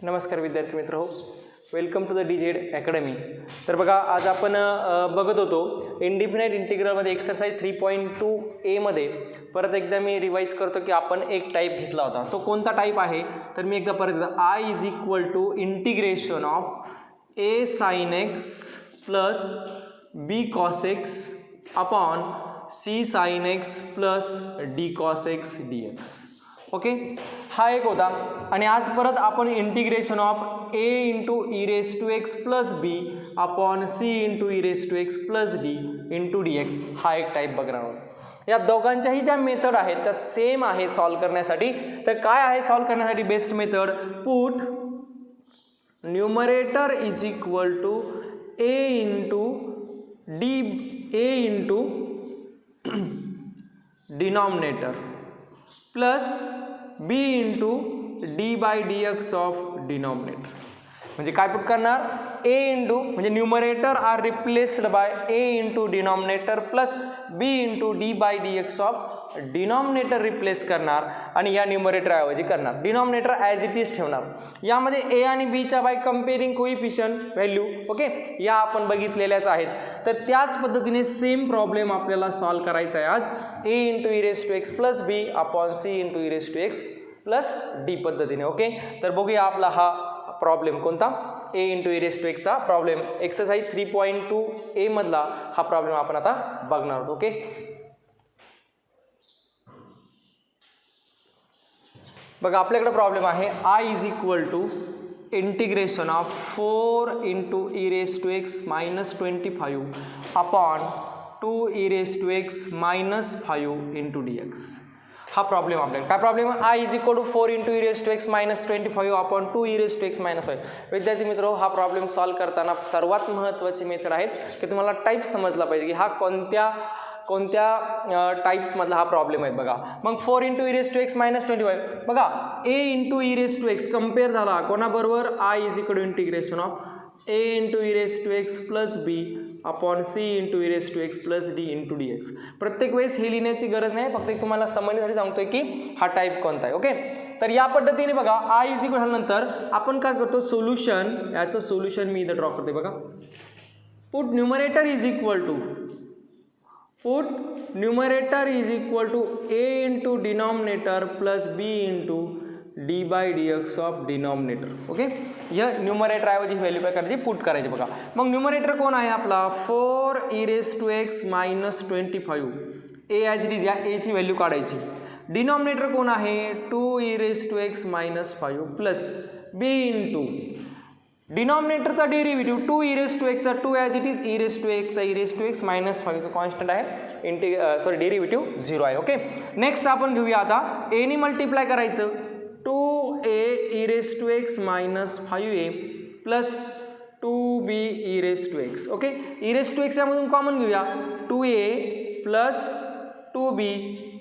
नमस्कार विद्यार्थी मित्र, welcome to the DZ academy. तर बघा, आज आपण बघत होतो इंडिफिनाइट इंटिग्रलमध्ये एक्सरसाइज 3.2a मध्ये परत एकदा मी रिवाइज करतो की आपण एक टाईप घेतला होता. तो कोणता टाईप आहे तर मी एकदा परत I is equal to integration of a sin x plus b cos x upon c sin x plus d cos x dx. Okay, हा एक होता. आणि आज परत आपण integration of a into E raise to x plus B upon C into E raise to x plus d into d x हा एक type बघणार आहोत. या दोघांच्याही ज्या मेथड आहेत त्या सेम आहे सॉल्व करण्यासाठी. तर काय आहे सॉल्व करण्यासाठी best method? Put numerator is equal to a into d a into denominator plus b into d by d x of denominator. म्हणजे काय पुट करणार? a इंटू म्हणजे numerator are replaced by a into denominator plus b into d by d x of denominator replace करणार आणि या numerator ऐवजी करणार denominator as it is ठेवणार. यामध्ये a आणि b च्या बाय कंपेअरिंग कोइफिशियंट व्हॅल्यू ओके या आपण बघितलेल्याच आहेत. तर त्याच पद्धतीने सेम प्रॉब्लेम आपल्याला सॉल्व करायचा आहे आज. a into E raise to x plus B upon C into E raise to x plus डी पद्धतीने. ओके, तर बघूया आपला हा प्रॉब्लेम कोणता? a into E race to एक्सचा प्रॉब्लेम एक्सरसाइज 3.2a मधला हा प्रॉब्लेम आपण आता बघणार आहोत. ओके, बघा आपल्याकडे प्रॉब्लेम आहे I is equal to integration of 4 into E raise to x minus 25 upon 2 e raise to x minus 5 into d x. हा प्रॉब्लेम आपल्याला काय प्रॉब्लेम आहे? I is equal to 4 into E raise to x minus 25 upon 2 e raise to x minus 5. विद्यार्थी मित्र, हा problem solve करताना सर्वात महत्त्वाची मेथड आहे की तुम्हाला टाईप समजला पाहिजे की हा कोणत्या टाईप्समधला हा प्रॉब्लेम आहे. बघा मग 4 into E raise to x minus 25 बघा a into E raise to x compare झाला कोणाबरोबर? I is equal to integration of a into E raise to x plus B upon C into E raise to x plus d into d x. प्रत्येक वेळेस हे लिहिण्याची गरज नाही, फक्त तुम्हाला समजण्यासाठी सांगतोय की हा टाईप कोणता आहे. ओके, तर या पद्धतीने बघा I इज इक्वल झाल्यानंतर आपण काय करतो? सोल्युशन, याचं सोल्युशन मी इथं ड्रॉ करते. बघा, put numerator is equal to a into denominator plus b into d by d x of denominator. Okay, या न्यूमरेटर ऐवजी व्हॅल्यू काय करायची? पुट करायची. बघा मग न्यूमरेटर कोण आहे आपला? 4 e raise to x minus 25 a as it is या a ची व्हॅल्यू काढायची. डिनॉमिनेटर कोण आहे? 2 e raise to x minus 5 plus b into डिनॉमिनेटरचा डेरिव्हेटिव्ह 2 ई रेस टू एक्सचा 2 as it is e race to एक्सचा e raise to x minus 5चा constant आहे, डेरिव्हेटिव्ह 0 आहे. ओके, नेक्स्ट आपण घेऊया आता a नी मल्टिप्लाय करायचं 2a e raise to x minus 5a plus 2b e raise to x. Okay, e raise to x यामधून कॉमन घेऊया 2a plus 2b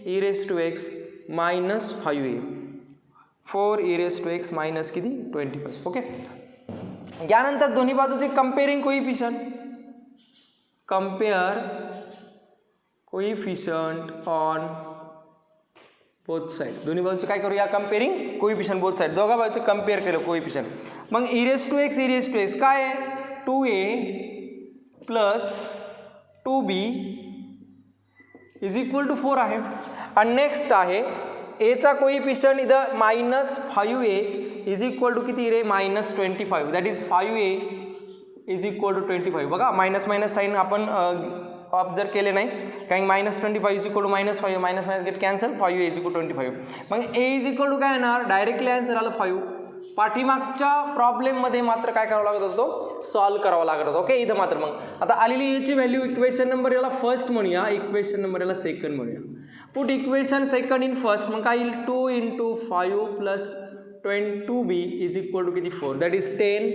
e raise to x minus 5a 4 e raise to x minus किती? 25. Okay, यानंतर दोन्ही बाजूचे comparing coefficient on both side. दोन्ही बाजूचे काय करूया? Comparing coefficient both side. दोघा बाजूचे कंपेअर केलं कोइफिशियंट. मग ई रेस टू एक्स काय आहे? 2a plus 2b is equal to 4 आहे. आणि नेक्स्ट आहे एचा कोइफिशियंट इथं minus 5a is equal to किती रे? Minus 25. That is 5a is equal to 25. बघा मायनस मायनस साईन आपण ऑब्झर्व केले नाही, कारण minus 25 is equal to minus 5 minus minus get cancel 5a is equal to 25. मग a इज इक्वल टू काय येणार? डायरेक्टली आन्सर आलं 5. पाठीमागच्या प्रॉब्लेममध्ये मात्र काय करावं लागत होतं? सॉल्व करावं लागत होतं. ओके, इथं मात्र मग आता आलेली याची व्हॅल्यू इक्वेशन नंबर याला फर्स्ट म्हणूया, इक्वेशन नंबर याला सेकंड म्हणूया. Put equation second in first. मग काय येईल? 2 into 5 plus 2b is equal to किती? 4. That is 10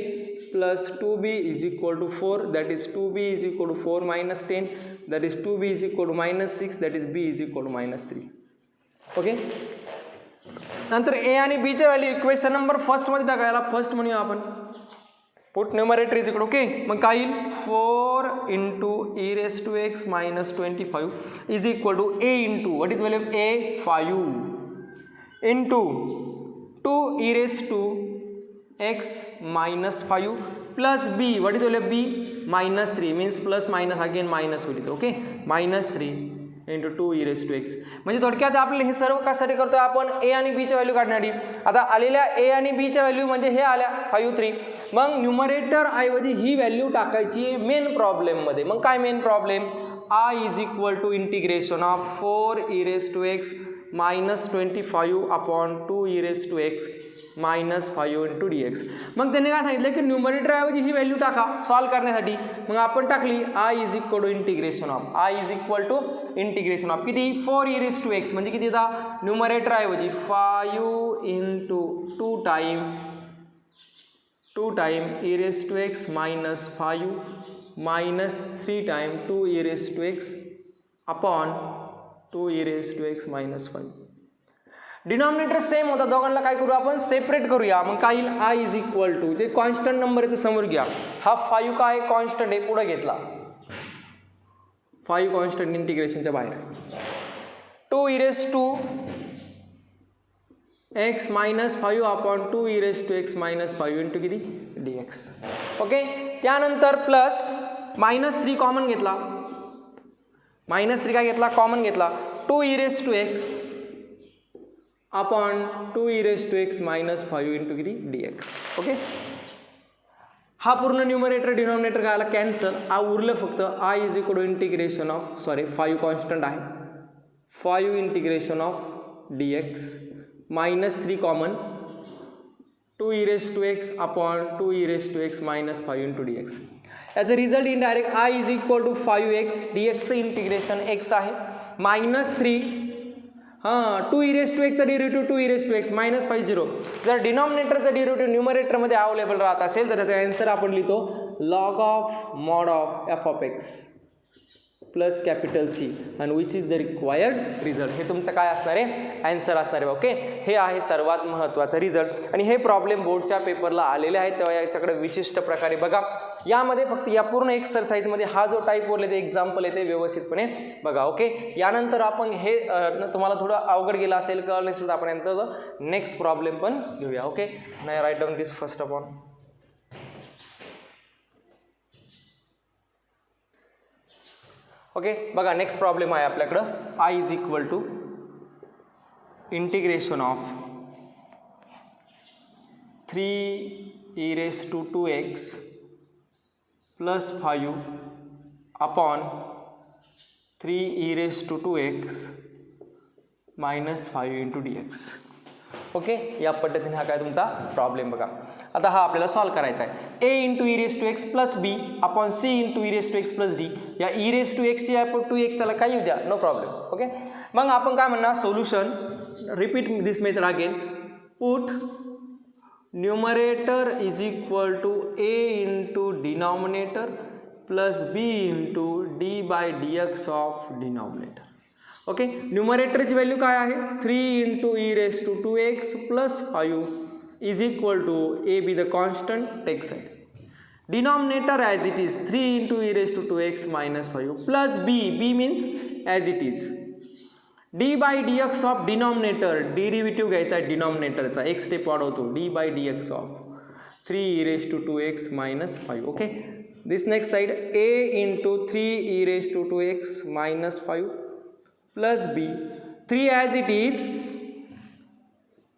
plus 2b is equal to 4. That is 2b is equal to 4 minus 10. That is 2b is equal to minus 6. That is b is equal to minus 3. Okay, नंतर a आणि b च्या value equation number फर्स्टमध्ये टाकायला first म्हणूया आपण. Put numerator is equal to okay, मग काय येईल? 4 into E raise to x minus 25 is equal to a into what is value? a 5 into 2 e raised to x minus 5 plus b, what is b minus 3 means plus minus again minus होईल. Okay minus 3 into 2 e raised to x. म्हणजे थोडक्यात आपल्याला हे सर्व कशासाठी करतोय आपण a आणि b च्या व्हॅल्यू काढण्यासाठी. आता आलेल्या a आणि b च्या व्हॅल्यू म्हणजे हे आल्या 5 3. मग न्यूमरेटर ऐवजी ही व्हॅल्यू टाकायची मेन प्रॉब्लेम मध्ये. मग काय main problem, I is equal to integration of 4 e raised to x minus 25 upon 2 e raised to x minus 5 into dx. मग त्यांनी काय सांगितलं की न्यूमरेटर ऐवजी ही व्हॅल्यू टाका सॉल्व करण्यासाठी. मग आपण टाकली I is equal to integration of किती 4 e raised to x म्हणजे किती येतात न्यूमरेटर ऐवजी 5 into 2 time e raised to x minus 5 minus 3 time 2 e raised to x upon 2 e raised to x minus 5. Denominator same होता दोघांना, काय करू आपण सेपरेट करूया. मग काय येईल I इज इक्वल टू जे कॉन्स्टंट नंबर आहे ते समोर घ्या. हा 5 काय कॉन्स्टंट आहे पुढे घेतला 5 कॉन्स्टंट इंटिग्रेशनच्या बाहेर 2 e raised to x minus 5 upon 2 e raised to x minus 5 into किती dx. ओके त्यानंतर प्लस -3 कॉमन घेतला, -3 काय घेतला कॉमन घेतला 2 e raised to x upon 2 e raised to x minus 5 into किती dx. ओके हा पूर्ण न्यूमरेटर डिनॉमिनेटर काय आला कॅन्सल. हा उरलं फक्त I is equal to integration of 5 constant आहे 5 integration of dx -3 common 2 e raised to x upon 2 e raised to x minus 5 into dx. As a result indirect I is equal to 5x dx integration x आहे -3 2 e raised to x चा derivative 2 e raised to x minus 5 0. जर डिनॉमिनेटरचा derivative न्यूमरेटरमध्ये available राहत असेल तर त्याचा answer आपण लिहितो log of mod of f of x plus capital C आणि which is the required result. हे तुमचं काय असणार आहे आन्सर असणार आहे. ओके हे आहे सर्वात महत्त्वाचा रिझल्ट आणि हे प्रॉब्लेम बोर्डच्या पेपरला आलेले आहेत तेव्हा याच्याकडे विशिष्ट प्रकारे बघा. यामध्ये फक्त या पूर्ण एक्सरसाइजमध्ये हा जो टाईप वरले ते एक्झाम्पल आहे ते व्यवस्थितपणे बघा. ओके यानंतर आपण हे तुम्हाला थोडं अवघड गेलं असेल कळलं नसेल तर आपण यानंतर नेक्स्ट प्रॉब्लेम पण घेऊया. ओके नाही right down this first of all. Okay बघा नेक्स्ट प्रॉब्लेम आहे आपल्याकडं I is equal to integration of 3 e raised to 2x plus 5 upon 3 e raised to 2x minus 5 into dx. Okay या पद्धतीने हा काय तुमचा प्रॉब्लेम बघा. आता हा आपल्याला सॉल्व करायचा आहे a into e raised to x plus b upon c into e raised to x plus d. या e raised to x या 2x ला काही येऊ द्या नो प्रॉब्लेम. ओके मग आपण काय म्हणणार solution repeat this method again put numerator is equal to a into denominator plus b into d by dx of denominator. Okay न्यूमरेटरची व्हॅल्यू काय आहे 3 into e raised to 2x plus 5 is equal to a be the constant take side. Denominator as it is 3 into e raised to 2x minus 5 plus b means as it is. d by dx of denominator derivative घ्यायचा आहे डिनॉमिनेटरचा एक step वाढवतो d by dx of 3 e raised to 2x minus 5. Okay this next side a into 3 e raised to 2x minus 5 plus b 3 as it is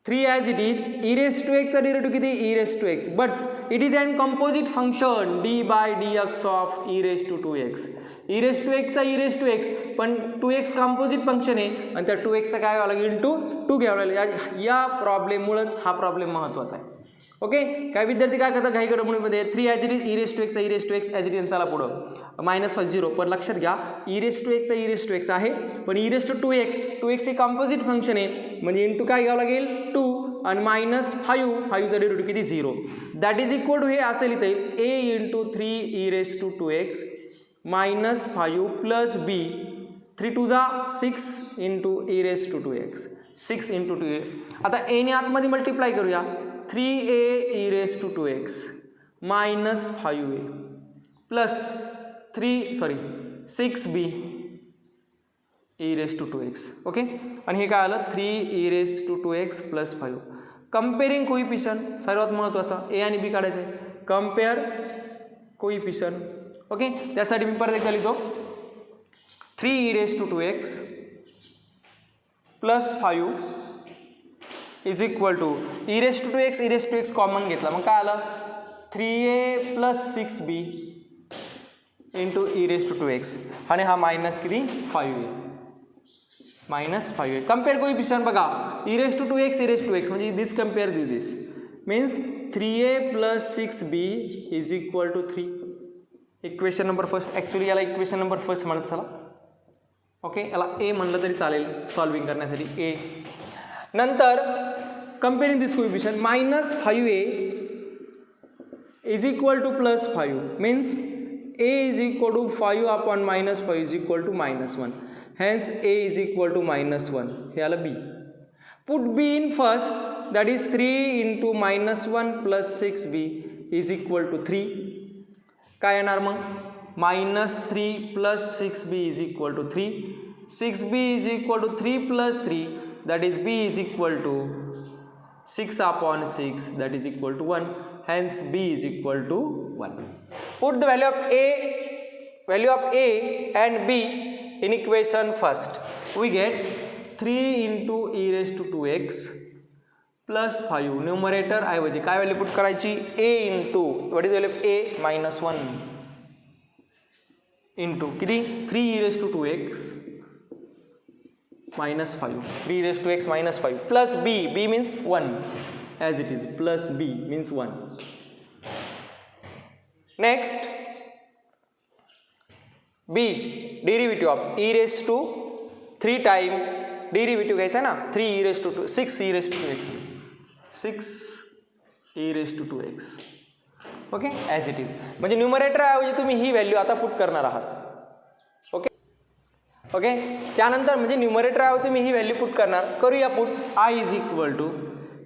e raised to x चा derivative किती e raised to x but it is an composite function d by dx of e raised to 2x. e raised to x चा e raised to x पण 2x composite function आहे आणि त्या 2x चा काय घ्यावं लागेल इंटू 2 घ्यावं लागेल. या प्रॉब्लेममुळेच हा प्रॉब्लेम महत्त्वाचा आहे. ओके काय विद्यार्थी काय करतात घाई गडबडीमध्ये 3 as it is e raised to x चा e raised to x as it is चला पुढं -5 0 पण लक्षात घ्या e raised to x चा e raised to x आहे पण e raised to 2x हे कंपोजिट फंक्शन आहे म्हणजे इंटू काय घ्यावं लागेल 2 आणि -5 चा डेरिव्हेटिव्ह किती 0 दॅट इज इक्वल टू हे असे लिहिता येईल a into 3 e raised to 2x -5 plus b 3 2 जा 6 into e raised to 2x 6 into 2. आता a ने आतमध्ये मल्टिप्लाय करूया 3a e raised to 2x minus 5a plus 6b e raised to 2x. Okay आणि हे काय आलं 3 e raised to 2x plus 5 comparing coefficient सर्वात महत्त्वाचा ए आणि बी काढायचं आहे. Compare coefficient. ओके, त्यासाठी मी परत एकदा लिहितो 3e⁻² plus 5 is equal to e⁻x common घेतला मग काय आलं 3a plus 6b into e⁻x आणि हा मायनस किती 5a -5a. कंपेअर कोइफिशियंट बघा e⁻x म्हणजे this compare this means 3a plus 6b is equal to 3. Equation number first. Actually याला इक्वेशन नंबर फर्स्ट म्हणत चला. ओके, याला ए म्हणलं तरी चालेल सॉल्विंग करण्यासाठी ए. नंतर comparing this coefficient -5a is equal to plus 5 means a is equal to 5 upon -5 is equal to -1. hence a is equal to -1. हे आलं b. put b in first, that is 3 into -1 plus 6b is equal to 3. काय येणार मग -3 plus 6b is equal to 3. 6b is equal to 3 plus 3, that is b is equal to 6 upon 6, that is equal to 1. hence b is equal to 1. put the value of a and b in equation first. We get 3 into e⁻² plus 5. Numerator ऐवजी काय value put करायची a into what is value a -1 into किती 3e⁻² -5 3e⁻x -5 plus b means 1 as it is plus b means 1. Next b derivative of e⁻³ time derivative घ्यायचा ना 6e⁻²x okay as it is. म्हणजे numerator ऐवजी तुम्ही ही value आता put करणार आहात. Okay okay, त्यानंतर म्हणजे न्यूमरेटर ऐवजी तुम्ही ही व्हॅल्यू पुट करणार. करूया put. i is equal to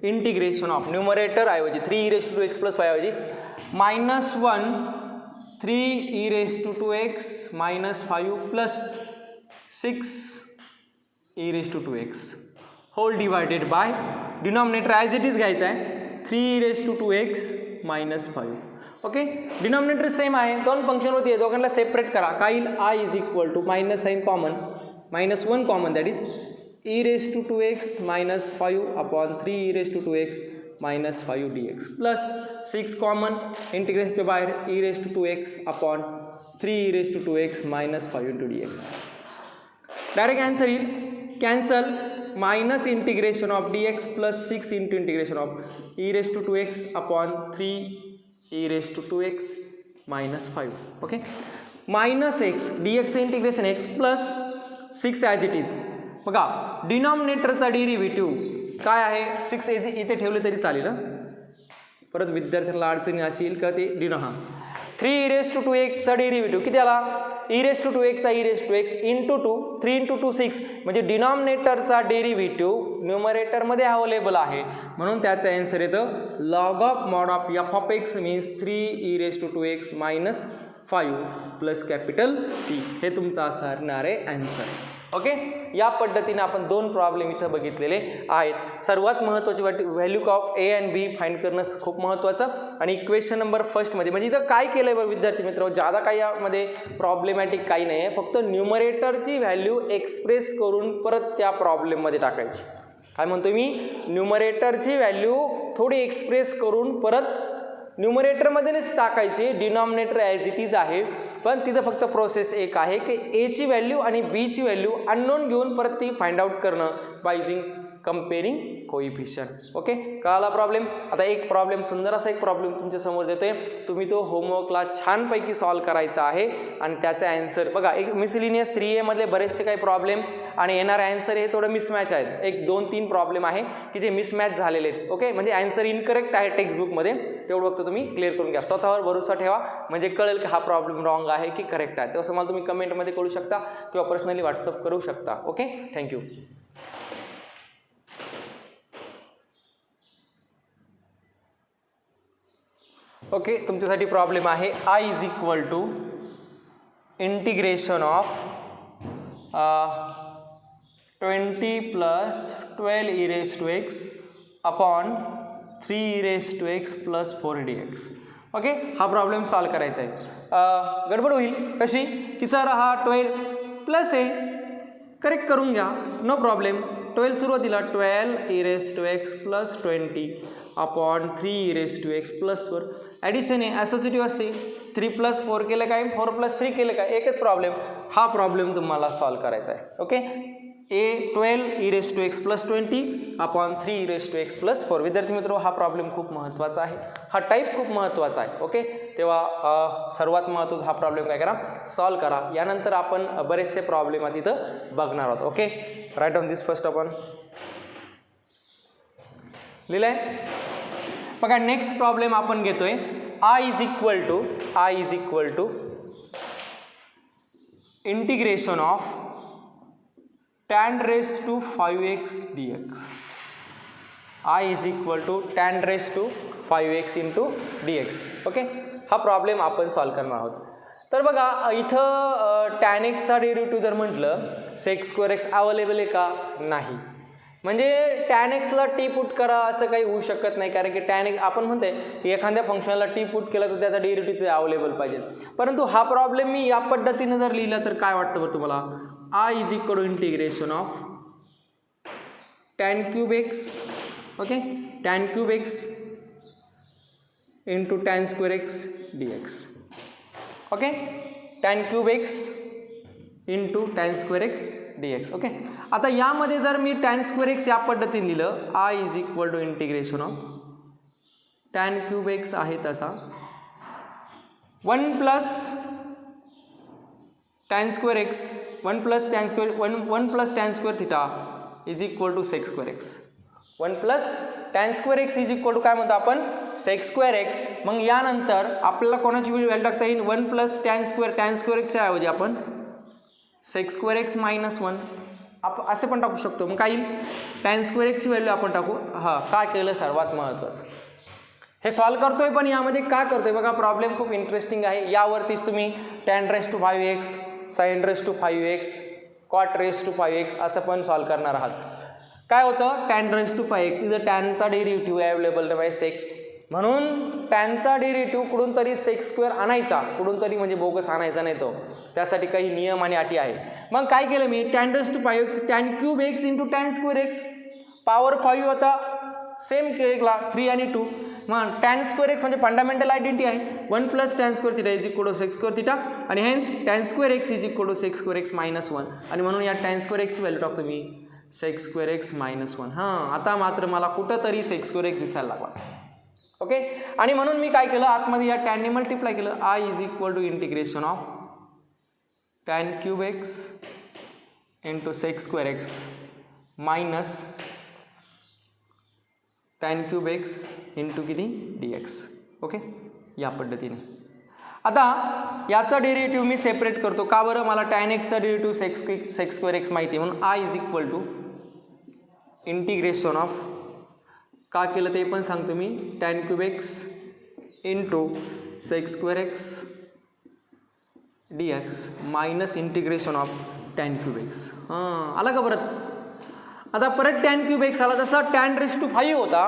integration of numerator ऐवजी 3e⁻² प्लस 5 ऐवजी -1 3e⁻² -5 plus 6e⁻² whole divided by denominator as it is घ्यायचा आहे 3e⁻² -5. ओके, डिनॉमिनेटर सेम आहे, दोन फंक्शन होती, दोघांना सेपरेट करा. काय येईल i is equal to minus sign common -1 common, that is e⁻² -5 upon 3e⁻² -5 dx plus 6 common इंटिग्रेशनच्या बाहेर e⁻x upon 3e⁻x -5 dx. Direct answer येईल cancel minus integration of dx plus 6 into integration of e⁻x upon 3e⁻x -5. Okay, -x dx integration x plus 6 as it is. बघा डिनॉमिनेटरचा derivative काय आहे 6 इथे ठेवले तरी चालेल. परत विद्यार्थ्यांना अडचणी असेल का ते हा 3e⁻² चा डेरिव्हेटिव्ह किती आला e⁻² चा e⁻x इंटू 2 3 इंटू 2 6 म्हणजे डिनॉमिनेटरचा डेरिव्हेटिव्ह न्यूमरेटरमध्ये अवेलेबल आहे म्हणून त्याचं आन्सर येतं log of mod of f(x) means 3e⁻x -5 plus capital C. हे तुमचं असणार आहे आन्सर. ओके, या पद्धतीने आपण दोन प्रॉब्लेम इथं बघितलेले आहेत. सर्वात महत्त्वाची value of a and b find करणं खूप महत्त्वाचं. आणि इक्वेशन नंबर फर्स्टमध्ये म्हणजे इथं काय केलं आहे बरं विद्यार्थी मित्र, ज्यादा काही यामध्ये प्रॉब्लेमॅटिक काही नाही आहे, फक्त न्यूमरेटरची व्हॅल्यू एक्सप्रेस करून परत त्या प्रॉब्लेममध्ये टाकायची. काय म्हणतो मी, न्यूमरेटरची व्हॅल्यू थोडी एक्सप्रेस करून परत न्यूमरेटरमध्येच टाकायची. डिनॉमिनेटर ॲज इट इज आहे, पण तिथं फक्त प्रोसेस एक आहे की एची व्हॅल्यू आणि बीची व्हॅल्यू अननोन घेऊन परत ती फाइंड आउट करणं बाय युजिंग कंपेअरिंग कोइफिशियंट. ओके, कळाला प्रॉब्लेम. आता एक प्रॉब्लेम सुंदर असा एक प्रॉब्लेम तुमच्या समोर देतोय, तुम्ही तो होमवर्कला छानपैकी सॉल्व करायचा आहे आणि त्याचा आन्सर बघा. एक मिसलिनियस 3A मधले बरेचसे काही प्रॉब्लेम आणि येणारे आन्सर हे थोडं मिसमॅच आहेत. एक 2-3 प्रॉब्लेम आहे की जे मिसमॅच झालेले आहेत. ओके, म्हणजे आन्सर इनकरेक्ट आहे टेक्स्टबुकमध्ये, तेवढं फक्त तुम्ही क्लिअर करून घ्या. स्वतःवर भरोसा ठेवा म्हणजे कळेल की हा प्रॉब्लेम रॉंग आहे की करेक्ट आहे. तसं मला तुम्ही कमेंटमध्ये कळू शकता किंवा पर्सनली व्हॉट्सअप करू शकता. Okay, thank you. ओके, तुमच्यासाठी प्रॉब्लेम आहे i is equal to integration of 20 + 12e⁻x upon 3e⁻x plus 4dx. Okay, हा प्रॉब्लेम सॉल्व करायचा आहे. गडबड होईल कशी की सर हा 12 प्लस आहे, करेक्ट करून घ्या, नो प्रॉब्लेम. 12 सुरुवातीला 12e⁻x plus 20 upon 3e⁻x plus 4. Addition आहे, ॲसोसिएटिव्ह असते. 3 + 4 केलं काय, 4 + 3 केलं काय, एकच प्रॉब्लेम. हा प्रॉब्लेम तुम्हाला सॉल्व करायचा आहे. Okay, 12e⁻x plus 20 upon 3e⁻x plus 4. विद्यार्थी मित्र, हा प्रॉब्लेम खूप महत्त्वाचा आहे, हा टाईप खूप महत्त्वाचा आहे. ओके, तेव्हा सर्वात महत्त्वाचा हा प्रॉब्लेम काय करा, सॉल्व करा. यानंतर आपण बरेचसे प्रॉब्लेम आहेत इथं बघणार आहोत. Okay, right on this first आपण लिहिलंय. बघा नेक्स्ट प्रॉब्लेम आपण घेतोय. I is equal to integration of tan raised to 5x dx. I is equal to tan raised to 5x into dx. Okay, हा प्रॉब्लेम आपण सॉल्व करणार आहोत. तर बघा इथं tan x चा डेरिव्हेटिव्ह जर म्हटलं sec²x अवेलेबल आहे का, नाही. म्हणजे tan x ला टी पुट करा असं काही होऊ शकत नाही, कारण की tan x आपण म्हणते की एखाद्या फंक्शनला टी पुट केलं तर त्याचा डेरिव्हेटिव्ह तिथे अवेलेबल पाहिजे. परंतु हा प्रॉब्लेम मी या पद्धतीने जर लिहिला तर काय वाटतं बरं तुम्हाला, I is equal to integration of tan⁵x. Okay, tan⁵x into tan²x dx. Okay, tan⁵x into tan²x dx. Okay, आता यामध्ये जर मी tan²x या पद्धतीने लिहिलं, I is equal to integration of tan⁵x आहे तसा 1 + tan²x 1 + tan² θ is equal to sec²x. 1 + tan²x is equal to काय म्हणतो आपण, sec²x. मग यानंतर आपल्याला कोणाची व्हॅल्यू टाकता येईल, 1 + tan²x च्या ऐवजी आपण sec²x - 1 असे पण टाकू शकतो. मग काय येईल, tan²x ची व्हॅल्यू आपण टाकू. हा काय केलं, सर्वात महत्त्वाचं हे सॉल्व करतोय, पण यामध्ये काय करतोय बघा, प्रॉब्लेम खूप इंटरेस्टिंग आहे. यावरतीच तुम्ही tan raised to 5x, sin raised to 5x, cot raised to 5x असं पण सॉल्व करणार आहात. काय होतं, tan raised to 5x इथं टॅनचा डेरिव्हेटिव्ह अवेलेबल नाही सेक, म्हणून टॅनचा डेरिव्हेटिव्ह कुठून तरी sec² आणायचा, कुठून तरी म्हणजे बोगस आणायचा नाही तो, त्यासाठी काही नियम आणि अटी आहे. मग काय केलं मी, tan raised to 5x tan⁵x into tan²x, power 5 होता सेम केला 3 आणि 2. मग tan²x म्हणजे फंडामेंटल आयडेंटिटी आहे, 1 + tan² θ is equal to sec² θ आणि hence tan²x is equal to sec²x - 1 आणि म्हणून या tan²x ची व्हॅल्यू टाकतो मी sec²x - 1. हां, आता मात्र मला कुठं तरी sec²x दिसायला लागला. ओके, आणि म्हणून मी काय केलं, आतमध्ये या टॅनने मल्टिप्लाय केलं. I is equal to integration of tan⁵x into sec²x minus tan⁵x into किती dx. ओके, या पद्धतीने. आता याचा डेरिव्हेटिव्ह मी सेपरेट करतो, का बरं, मला tan x चा डेरिव्हेटिव्ह sec²x माहिती आहे, म्हणून I is equal to integration of, का केलं ते पण सांगतो मी, tan⁵x into sec²x dx minus integration of tan⁵x. हां, आला का परत. आता परत tan⁵x आला, जसं tan raised to 5 होता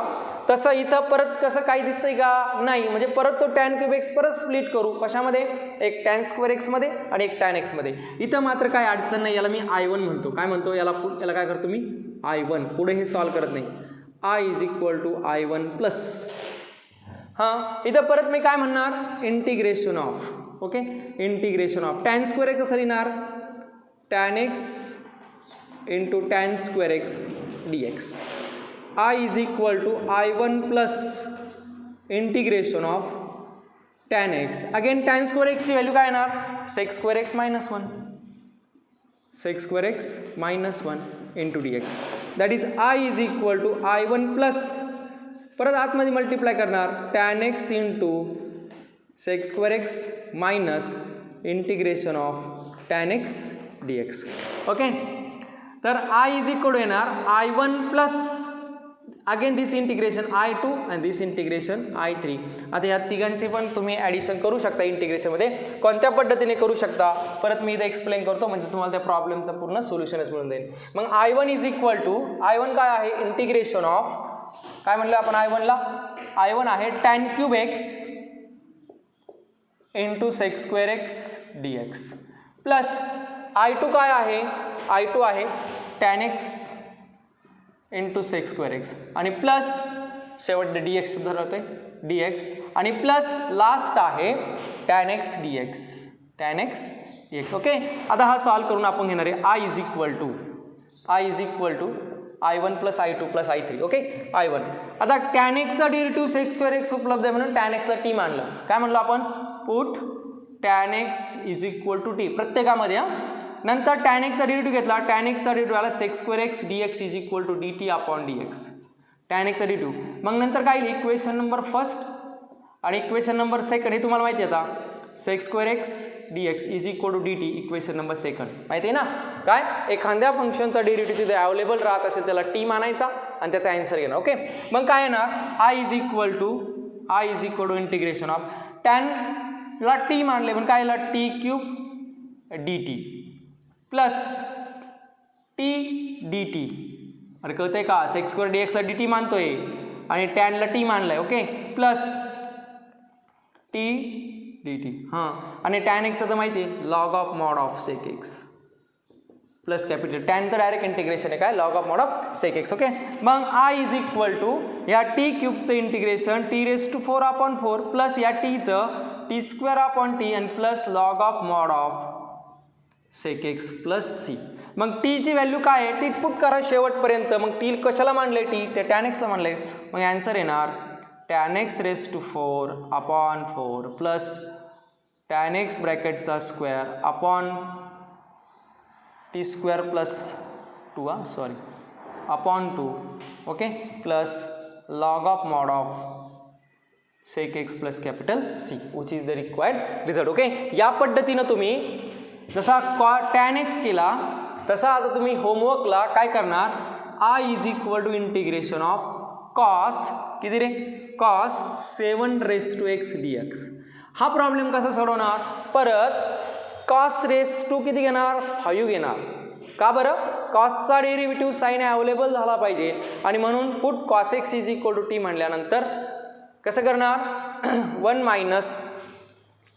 तसं इथं परत कसं काही दिसतंय का, नाही. म्हणजे परत तो tan⁵x परत स्प्लिट करू, कशामध्ये, एक tan²x मध्ये आणि एक tan x मध्ये. इथं मात्र काय अडचण नाही, याला मी I1 म्हणतो. काय म्हणतो याला काय करतो मी, I1. पुढे हे सॉल्व करत नाही. I is equal to I1 plus, हां इथं परत मी काय म्हणणार, integration of. Okay, integration of tan²x कसं लिहिणार, tan x into tan²x dx. I is equal to I1 plus integration of tan x. Again tan²x ची व्हॅल्यू काय येणार, sec²x - 1, sec²x - 1 into dx. That is I is equal to I1 plus, परत आतमध्ये multiply करणार, tan x into sec²x minus integration of tan x dx. Okay, तर I is equal to येणार I1 plus, again दिस integration I2 आणि दिस integration I3. आता या तिघांचे पण तुम्ही ॲडिशन करू शकता इंटिग्रेशनमध्ये, कोणत्या पद्धतीने करू शकता परत मी इथे एक्सप्लेन करतो, म्हणजे तुम्हाला त्या प्रॉब्लेमचं पूर्ण सोल्युशनच मिळून जाईल. मग I1 is equal to, I1 काय आहे, इंटिग्रेशन ऑफ काय म्हणलं आपण I1ला? I1 आहे tan cube x into sec square x D x plus I2 काय आहे? I2 आहे tan x into sec square x आणि प्लस शेवट डी एक्स सुद्धा राहते डी एक्स आणि प्लस लास्ट आहे tan x dx tan x dx okay. आता हा सॉल्व करून आपण घेणार आहे I is equal to I1 plus I2 plus I3 okay. I1 आता tan x चा डेरिव्हेटिव्ह सेक स्क्वेअर एक्स उपलब्ध आहे म्हणून tan x ला t मानलं. काय म्हणलो आपण? Put tan x is equal to t प्रत्येकामध्ये. नंतर tan x चा डेरिव्हेटिव्ह घेतला, tan x चा डेरिव्हेटिव्ह आला sec square x dx is equal to dt upon dx tan x चा डेरिव्हेटिव्ह. मग नंतर काय येईल? इक्वेशन नंबर फर्स्ट आणि इक्वेशन नंबर सेकंड हे तुम्हाला माहिती आहे आता sec square x D x is equal to d t equation number second माहिती आहे ना. काय एखाद्या फंक्शनचा डेरिव्हेटिव्ह तिथे अवेलेबल राहत असेल त्याला टी मानायचा आणि त्याचा आन्सर घेणार ओके. मग काय येणार? I is equal to integration of टॅनला टी मानले पण काय येईल? T cube D T plus T D T. अरे कळतंय का? सेक स्क्वेअर डी एक्सला डी टी मानतोय आणि टॅनला टी मानलाय okay plus T D T. हां आणि टॅन एक्सचं तर माहिती आहे log of mod of sec x plus capital टॅनचं डायरेक्ट इंटिग्रेशन आहे काय log of mod of sec x okay. मग आय इज इक्वल टू या टी क्यूबचं integration T raise to 4 upon 4 plus या टीचं टी स्क्वेअर अपॉन टी आणि plus log of mod of sec x plus C. मग टीची value काय आहे ती पुट करा शेवटपर्यंत. मग टी कशाला मानलंय? टी ते टॅन एक्सला मानलंय. मग आन्सर येणार tan x raise to 4 upon 4 plus tan x ब्रॅकेटचा square upon T square plus 2 upon 2 okay plus log of mod of sec x plus capital C which is the required result okay. या पद्धतीनं तुम्ही जसा tan x केला तसा आता तुम्ही होमवर्कला काय करणार? I is equal to integration of cos किती रे? Cos 7 raise to x D x. हा प्रॉब्लेम कसा सोडवणार? परत कॉस रेस टू किती घेणार? 5 घेणार. का बरं? कॉसचा डेरिव्हेटिव्ह साइन अवेलेबल झाला पाहिजे आणि म्हणून put cos x is equal to t म्हणल्यानंतर कसं करणार? 1 minus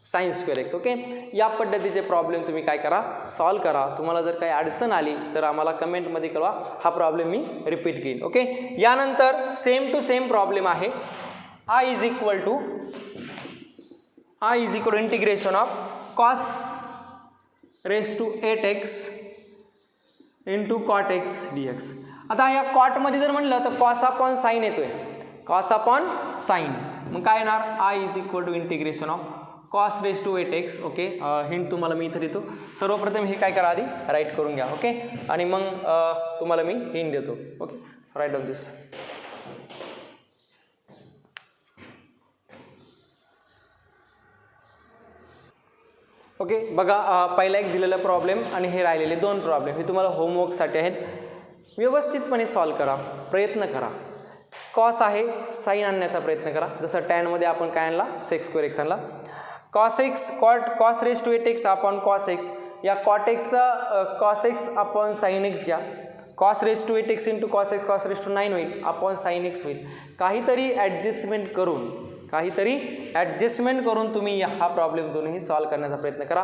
sine square x okay. या पद्धतीचे प्रॉब्लेम तुम्ही काय करा? सॉल्व करा. तुम्हाला जर काही अडचण आली तर आम्हाला कमेंटमध्ये कळवा. हा प्रॉब्लेम मी रिपीट घेईन ओके. यानंतर सेम टू सेम प्रॉब्लेम आहे. I is equal to integration of cos raise to 8x into cot x D x. आता या कॉटमध्ये जर म्हणलं तर कॉस अपॉन साईन येतोय कॉस अपॉन साईन. मग काय येणार? I is equal to integration of cos raise to 8x okay. Hint तुम्हाला मी इथं देतो. सर्वप्रथम हे काय करा आधी राईट करून घ्या ओके आणि मग तुम्हाला मी हिंट देतो ओके. राईट डाऊन दिस ओके. बघा पहिला एक दिलेला प्रॉब्लेम आणि हे राहिलेले 2 प्रॉब्लेम हे तुम्हाला होमवर्कसाठी आहेत. व्यवस्थितपणे सॉल्व करा, प्रयत्न करा. कॉस आहे साईन आणण्याचा प्रयत्न करा. जसं टॅनमध्ये आपण काय आणला? सेक स्क्वेअर एक्स आणला. Cos x cos raise to 8x upon cos x. या कॉट एक्सचा cos x upon sine x घ्या. Cos raise to 8x into cos x cos raise to 9 होईल अपॉन साईन एक्स होईल. काहीतरी adjustment करून तुम्ही हा प्रॉब्लेम दोन्ही सॉल्व करण्याचा प्रयत्न करा.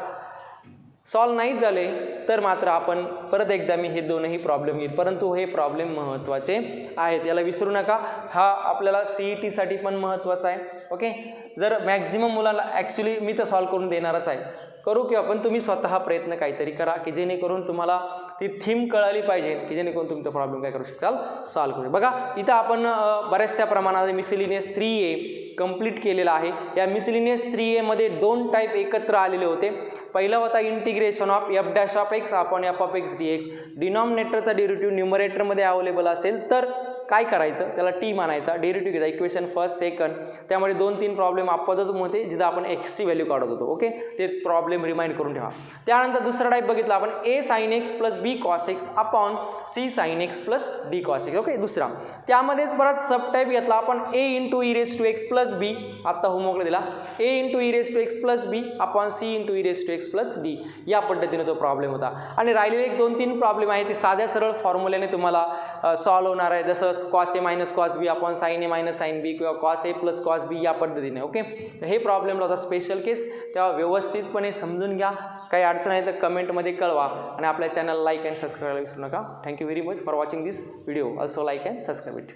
सॉल्व नाही झाले तर मात्र आपण परत एकदा मी हे दोनही प्रॉब्लेम घेईल. परंतु हे प्रॉब्लेम महत्त्वाचे आहेत, याला विसरू नका. हा आपल्याला CET पण महत्त्वाचा आहे ओके. जर मॅक्झिमम मुलांना ॲक्च्युली मी तर सॉल्व करून देणारच आहे, करू किंवा पण तुम्ही स्वतः प्रयत्न काहीतरी करा की जेणेकरून तुम्हाला ती थीम कळाली पाहिजे की जेणेकरून तुमचा प्रॉब्लेम काय करू शकाल सॉल्व करू. बघा इथं आपण बऱ्याचशा प्रमाणात मिसलिनियस 3A कंप्लीट केलेला आहे. या मिसलिनियस 3A मध्ये 2 टाईप एकत्र आलेले होते. पहिला होता integration of f' upon f(x) dx. डिनॉमिनेटरचा डेरिव्हेटिव्ह न्यूमरेटरमध्ये अवेलेबल असेल तर काय करायचं? त्याला टी मानायचा. डेरिव्हेटिव्ह घ्यायचा इक्वेशन फर्स्ट सेकंड. त्यामुळे 2-3 प्रॉब्लेम अपवादात्मक होते जिथं आपण एक्सची व्हॅल्यू काढत होतो ओके. ते प्रॉब्लेम रिमाइंड करून ठेवा. त्यानंतर दुसरा टाईप बघितला आपण a sin x plus b cos x upon c sin x plus d cos x okay. दुसरा त्यामध्येच परत सब टाईप घेतला आपण a into e raise to x plus B. आत्ता होमवर्कला दिला a into e raise to x plus B upon c into e raise to x plus D. या पद्धतीने तो प्रॉब्लेम होता. आणि राहिलेले 1-2-3 प्रॉब्लेम आहे ते साध्या सरळ फॉर्म्युल्याने तुम्हाला सॉल्व होणार आहे. जसं plus cos A minus cos B upon sine A minus sine B किंवा कॉस ए प्लस कॉस बी या पद्धतीने. ओके, तर हे प्रॉब्लेमला होता स्पेशल केस, तेव्हा व्यवस्थितपणे समजून घ्या. काही अडचण आहे तर कमेंटमध्ये कळवा आणि आपल्या चॅनल लाईक अँड सबस्क्राईब करायला विसरू नका. Thank you very much for watching this video. Also like and subscribe it.